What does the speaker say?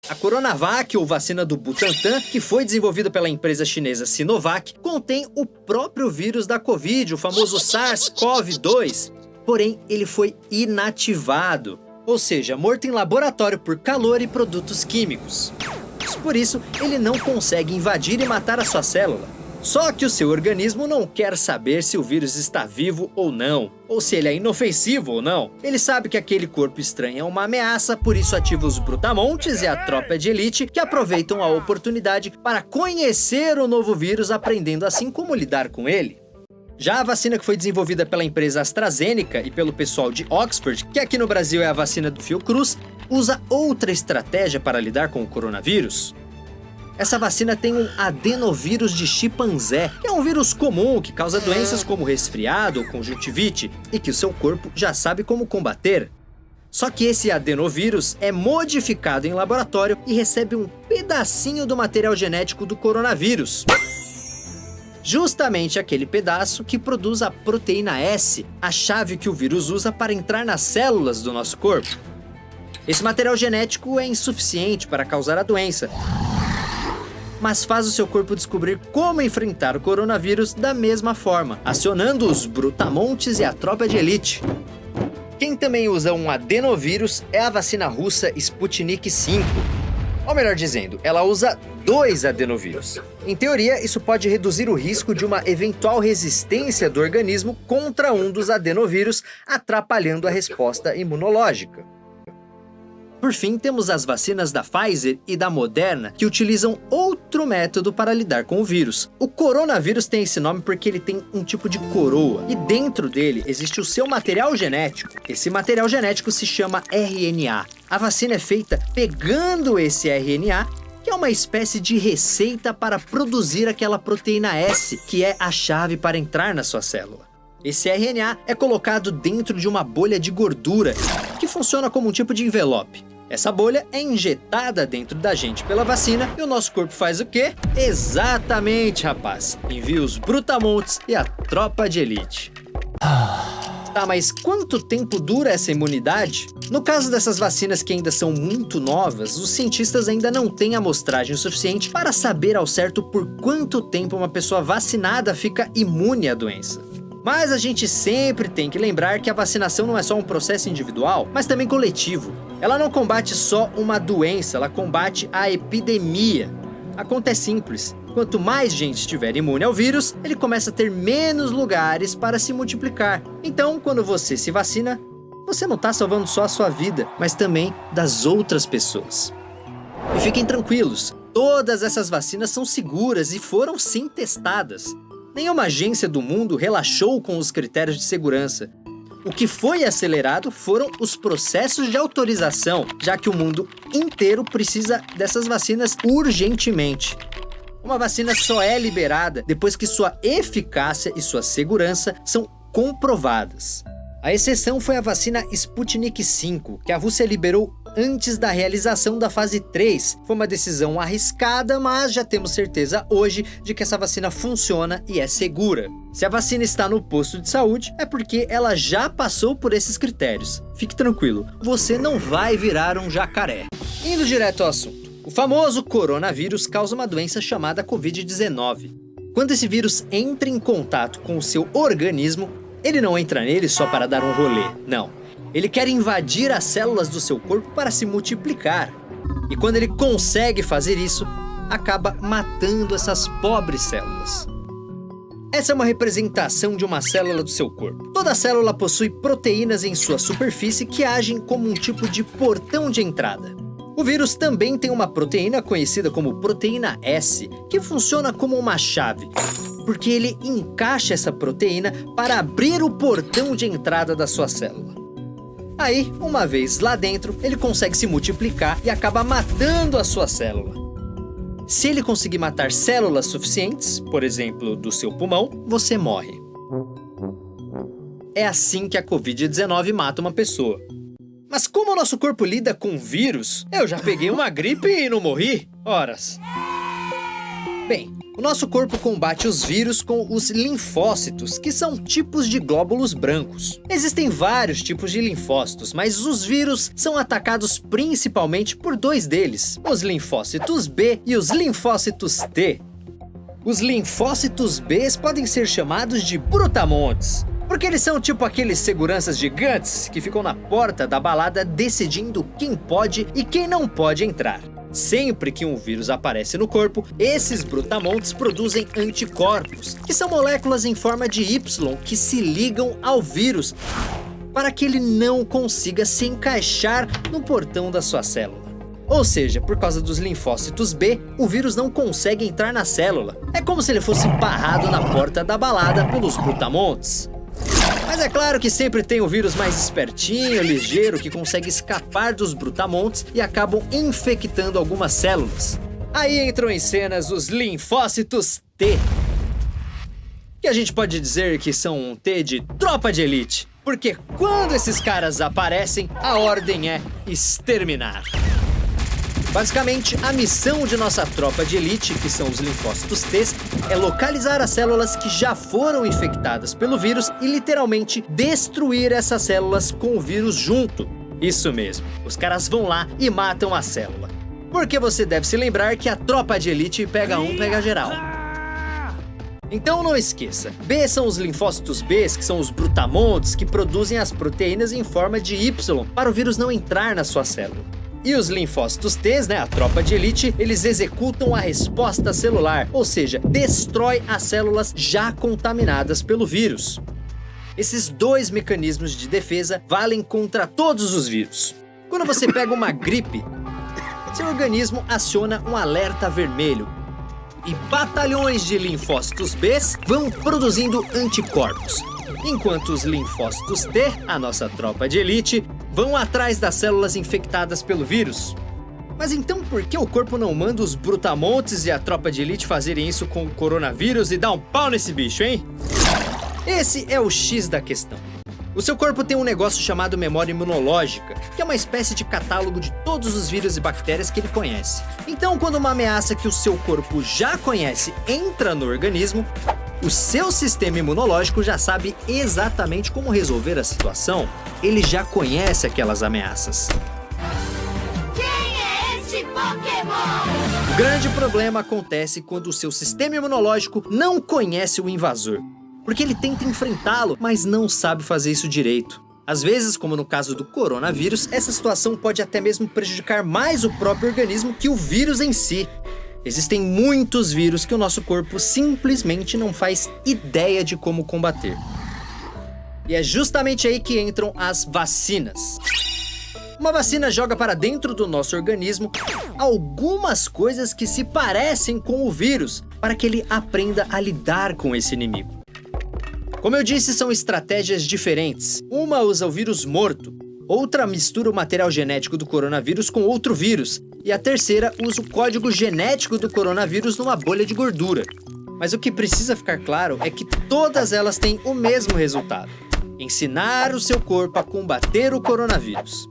A Coronavac, ou vacina do Butantan, que foi desenvolvida pela empresa chinesa Sinovac, contém o próprio vírus da Covid, o famoso SARS-CoV-2. Porém, ele foi inativado, ou seja, morto em laboratório por calor e produtos químicos. Por isso, ele não consegue invadir e matar a sua célula. Só que o seu organismo não quer saber se o vírus está vivo ou não, ou se ele é inofensivo ou não. Ele sabe que aquele corpo estranho é uma ameaça, por isso ativa os brutamontes e a tropa de elite, que aproveitam a oportunidade para conhecer o novo vírus, aprendendo assim como lidar com ele. Já a vacina que foi desenvolvida pela empresa AstraZeneca e pelo pessoal de Oxford, que aqui no Brasil é a vacina do Fiocruz, usa outra estratégia para lidar com o coronavírus. Essa vacina tem um adenovírus de chimpanzé, que é um vírus comum que causa doenças como resfriado ou conjuntivite e que o seu corpo já sabe como combater. Só que esse adenovírus é modificado em laboratório e recebe um pedacinho do material genético do coronavírus. Justamente aquele pedaço que produz a proteína S, a chave que o vírus usa para entrar nas células do nosso corpo. Esse material genético é insuficiente para causar a doença, mas faz o seu corpo descobrir como enfrentar o coronavírus da mesma forma, acionando os brutamontes e a tropa de elite. Quem também usa um adenovírus é a vacina russa Sputnik V. Ou melhor dizendo, ela usa 2 adenovírus. Em teoria, isso pode reduzir o risco de uma eventual resistência do organismo contra um dos adenovírus, atrapalhando a resposta imunológica. Por fim, temos as vacinas da Pfizer e da Moderna, que utilizam outro método para lidar com o vírus. O coronavírus tem esse nome porque ele tem um tipo de coroa, e dentro dele existe o seu material genético. Esse material genético se chama RNA. A vacina é feita pegando esse RNA, que é uma espécie de receita para produzir aquela proteína S, que é a chave para entrar na sua célula. Esse RNA é colocado dentro de uma bolha de gordura, que funciona como um tipo de envelope. Essa bolha é injetada dentro da gente pela vacina e o nosso corpo faz o quê? Exatamente, rapaz! Envia os brutamontes e a tropa de elite. Tá, mas quanto tempo dura essa imunidade? No caso dessas vacinas que ainda são muito novas, os cientistas ainda não têm amostragem suficiente para saber ao certo por quanto tempo uma pessoa vacinada fica imune à doença. Mas a gente sempre tem que lembrar que a vacinação não é só um processo individual, mas também coletivo. Ela não combate só uma doença, ela combate a epidemia. A conta é simples. Quanto mais gente estiver imune ao vírus, ele começa a ter menos lugares para se multiplicar. Então, quando você se vacina, você não está salvando só a sua vida, mas também das outras pessoas. E fiquem tranquilos, todas essas vacinas são seguras e foram sim testadas. Nenhuma agência do mundo relaxou com os critérios de segurança. O que foi acelerado foram os processos de autorização, já que o mundo inteiro precisa dessas vacinas urgentemente. Uma vacina só é liberada depois que sua eficácia e sua segurança são comprovadas. A exceção foi a vacina Sputnik V, que a Rússia liberou antes da realização da fase 3. Foi uma decisão arriscada, mas já temos certeza hoje de que essa vacina funciona e é segura. Se a vacina está no posto de saúde, é porque ela já passou por esses critérios. Fique tranquilo, você não vai virar um jacaré. Indo direto ao assunto. O famoso coronavírus causa uma doença chamada Covid-19. Quando esse vírus entra em contato com o seu organismo, ele não entra nele só para dar um rolê, não. Ele quer invadir as células do seu corpo para se multiplicar. E quando ele consegue fazer isso, acaba matando essas pobres células. Essa é uma representação de uma célula do seu corpo. Toda célula possui proteínas em sua superfície que agem como um tipo de portão de entrada. O vírus também tem uma proteína conhecida como proteína S, que funciona como uma chave, porque ele encaixa essa proteína para abrir o portão de entrada da sua célula. Aí, uma vez lá dentro, ele consegue se multiplicar e acaba matando a sua célula. Se ele conseguir matar células suficientes, por exemplo, do seu pulmão, você morre. É assim que a Covid-19 mata uma pessoa. Mas como o nosso corpo lida com vírus, eu já peguei uma gripe e não morri? Horas. Bem, o nosso corpo combate os vírus com os linfócitos, que são tipos de glóbulos brancos. Existem vários tipos de linfócitos, mas os vírus são atacados principalmente por dois deles, os linfócitos B e os linfócitos T. Os linfócitos B podem ser chamados de brutamontes, porque eles são tipo aqueles seguranças gigantes que ficam na porta da balada decidindo quem pode e quem não pode entrar. Sempre que um vírus aparece no corpo, esses brutamontes produzem anticorpos, que são moléculas em forma de Y que se ligam ao vírus para que ele não consiga se encaixar no portão da sua célula. Ou seja, por causa dos linfócitos B, o vírus não consegue entrar na célula. É como se ele fosse barrado na porta da balada pelos brutamontes. Mas é claro que sempre tem o vírus mais espertinho, ligeiro, que consegue escapar dos brutamontes e acabam infectando algumas células. Aí entram em cenas os linfócitos T, que a gente pode dizer que são um T de tropa de elite, porque quando esses caras aparecem, a ordem é exterminar. Basicamente, a missão de nossa tropa de elite, que são os linfócitos T, é localizar as células que já foram infectadas pelo vírus e literalmente destruir essas células com o vírus junto. Isso mesmo, os caras vão lá e matam a célula. Porque você deve se lembrar que a tropa de elite pega um, pega geral. Então não esqueça, B são os linfócitos B, que são os brutamontes que produzem as proteínas em forma de Y para o vírus não entrar na sua célula. E os linfócitos T, a tropa de elite, eles executam a resposta celular, ou seja, destrói as células já contaminadas pelo vírus. Esses dois mecanismos de defesa valem contra todos os vírus. Quando você pega uma gripe, seu organismo aciona um alerta vermelho e batalhões de linfócitos B vão produzindo anticorpos, enquanto os linfócitos T, a nossa tropa de elite, vão atrás das células infectadas pelo vírus. Mas então por que o corpo não manda os brutamontes e a tropa de elite fazerem isso com o coronavírus e dar um pau nesse bicho, hein? Esse é o X da questão. O seu corpo tem um negócio chamado memória imunológica, que é uma espécie de catálogo de todos os vírus e bactérias que ele conhece. Então, quando uma ameaça que o seu corpo já conhece entra no organismo, o seu sistema imunológico já sabe exatamente como resolver a situação. Ele já conhece aquelas ameaças. Quem é esse Pokémon? O grande problema acontece quando o seu sistema imunológico não conhece o invasor, porque ele tenta enfrentá-lo, mas não sabe fazer isso direito. Às vezes, como no caso do coronavírus, essa situação pode até mesmo prejudicar mais o próprio organismo que o vírus em si. Existem muitos vírus que o nosso corpo simplesmente não faz ideia de como combater. E é justamente aí que entram as vacinas. Uma vacina joga para dentro do nosso organismo algumas coisas que se parecem com o vírus, para que ele aprenda a lidar com esse inimigo. Como eu disse, são estratégias diferentes. Uma usa o vírus morto, outra mistura o material genético do coronavírus com outro vírus, e a terceira usa o código genético do coronavírus numa bolha de gordura. Mas o que precisa ficar claro é que todas elas têm o mesmo resultado: ensinar o seu corpo a combater o coronavírus.